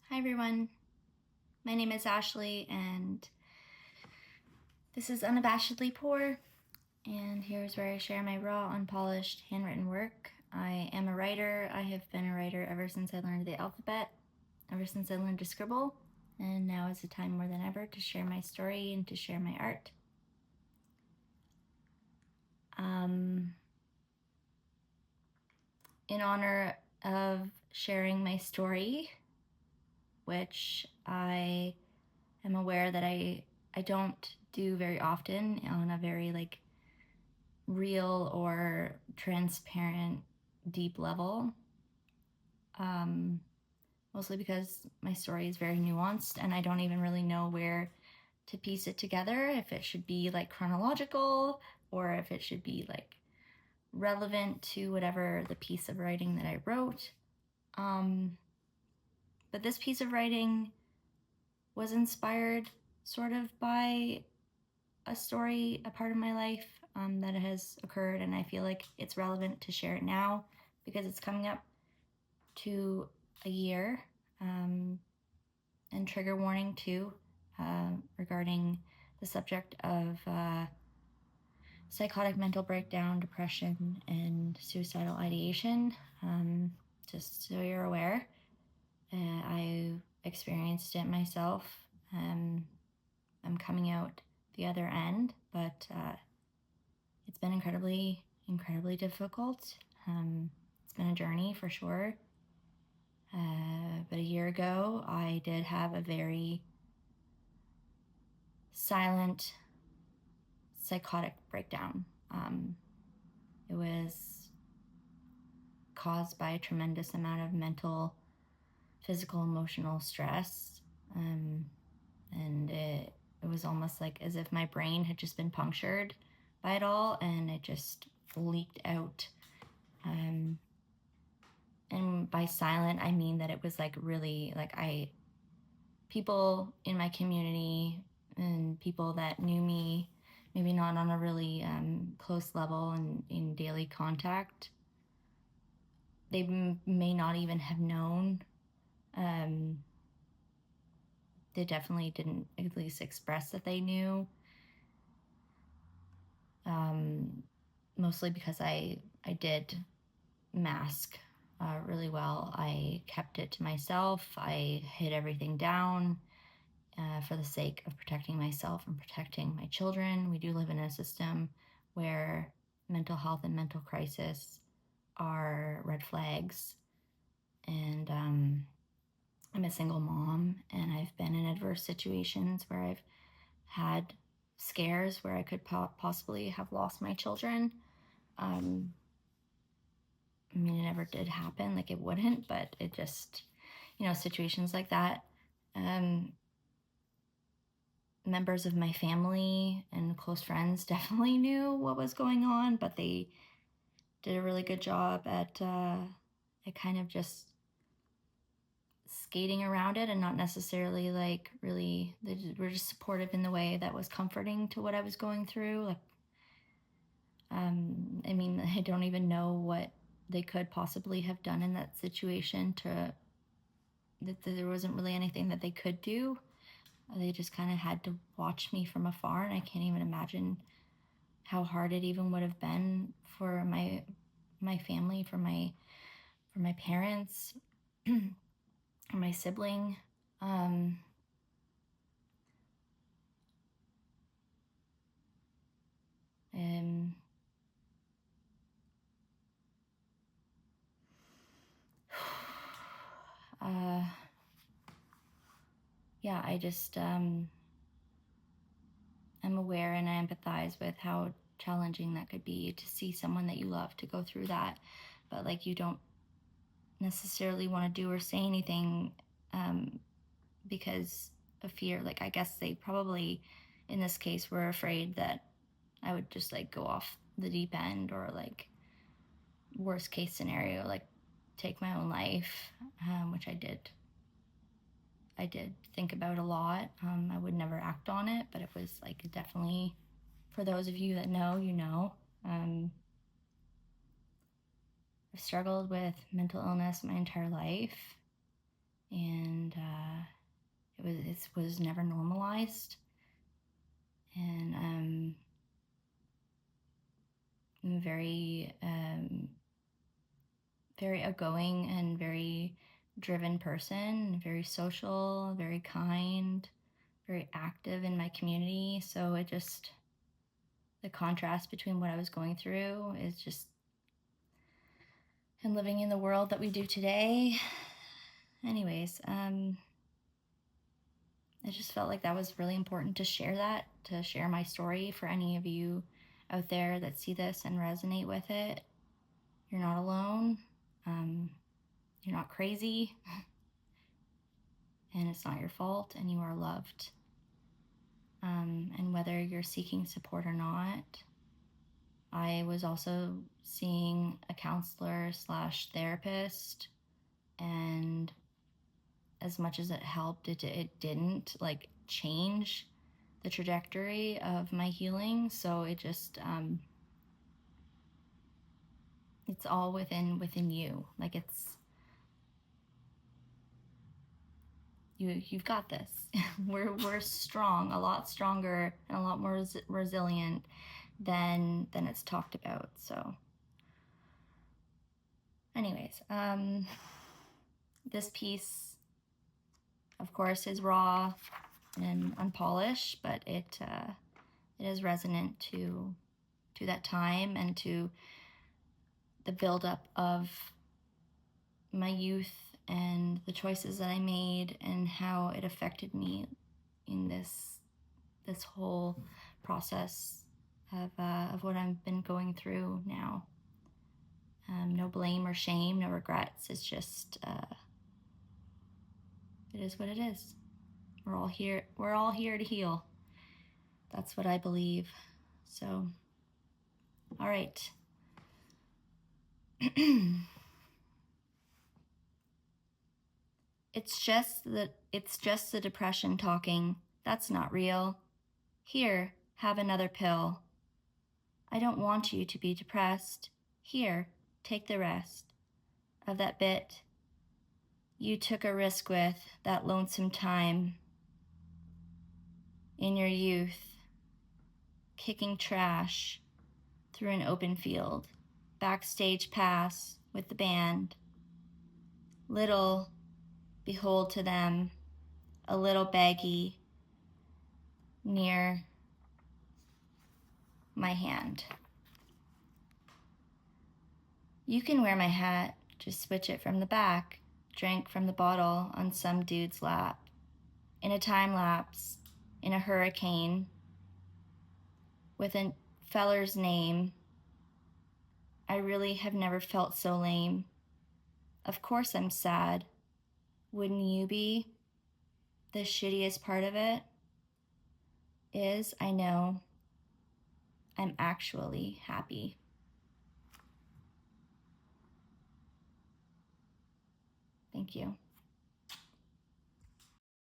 Hi everyone, my name is Ashley and this is Unabashedly Poor, and here's where I share my raw, unpolished, handwritten work. I am a writer. I have been a writer ever since I learned the alphabet, ever since I learned to scribble, and now is the time more than ever to share my story and to share my art. In honor of sharing my story, which I am aware that I don't do very often on a very real or transparent, deep level. Mostly because my story is very nuanced and I don't even really know where to piece it together, if it should be chronological or if it should be relevant to whatever the piece of writing that I wrote. But this piece of writing was inspired sort of by a story, a part of my life that has occurred, and I feel like it's relevant to share it now because it's coming up to a year. And trigger warning too, regarding the subject of psychotic mental breakdown, depression, and suicidal ideation. Just so you're aware, I experienced it myself. I'm coming out the other end, but it's been incredibly difficult. It's been a journey for sure. But a year ago, I did have a very silent psychotic breakdown. It was caused by a tremendous amount of mental, physical, emotional stress. And it was almost like as if my brain had just been punctured by it all and it just leaked out. And by silent, I mean that it was really people in my community and people that knew me, maybe not on a really close level and in daily contact, they may not even have known. They definitely didn't at least express that they knew. Mostly because I did mask really well. I kept it to myself. I hid everything down for the sake of protecting myself and protecting my children. We do live in a system where mental health and mental crisis are red flags. And I'm a single mom, and I've been in adverse situations where I've had scares where I could possibly have lost my children. I mean, it never did happen, it wouldn't, but it just, situations like that. Members of my family and close friends definitely knew what was going on, but they did a really good job at kind of just skating around it and not necessarily really, they were just supportive in the way that was comforting to what I was going through. I mean, I don't even know what they could possibly have done in that situation that there wasn't really anything that they could do. They just kind of had to watch me from afar, and I can't even imagine how hard it even would have been for my family, for my parents, or my sibling. And yeah, I just I'm aware and I empathize with how challenging that could be to see someone that you love to go through that, but you don't necessarily want to do or say anything because of fear. I guess they probably, in this case, were afraid that I would just go off the deep end, or worst case scenario, take my own life, which I did think about a lot. I would never act on it, but it was definitely, for those of you that know, I've struggled with mental illness my entire life. and it was never normalized. And I'm very outgoing and very driven person, very social, very kind, very active in my community. So the contrast between what I was going through is just, and living in the world that we do today. Anyways, I just felt like that was really important to share my story for any of you out there that see this and resonate with it. You're not alone. You're not crazy. And it's not your fault, and you are loved. And whether you're seeking support or not, I was also seeing a counselor / therapist, and as much as it helped, it didn't like change the trajectory of my healing. So it just it's all within you. Like you've got this. we're strong, a lot stronger and a lot more resilient than it's talked about. So anyways, this piece of course is raw and unpolished, but it is resonant to that time and to the buildup of my youth and the choices that I made and how it affected me in this whole process of what I've been going through now. No blame or shame, no regrets. It's just it is what it is. We're all here to heal. That's what I believe. So, all right. It's just the depression talking. That's not real. Here, have another pill. I don't want you to be depressed. Here, take the rest of that bit you took a risk with, that lonesome time in your youth, kicking trash through an open field, backstage pass with the band. Little, behold to them, a little baggy near my hand. You can wear my hat, just switch it from the back, drank from the bottle on some dude's lap. In a time lapse, in a hurricane, with a feller's name, I really have never felt so lame. Of course I'm sad. Wouldn't you be? The shittiest part of it is, I know, I'm actually happy. Thank you.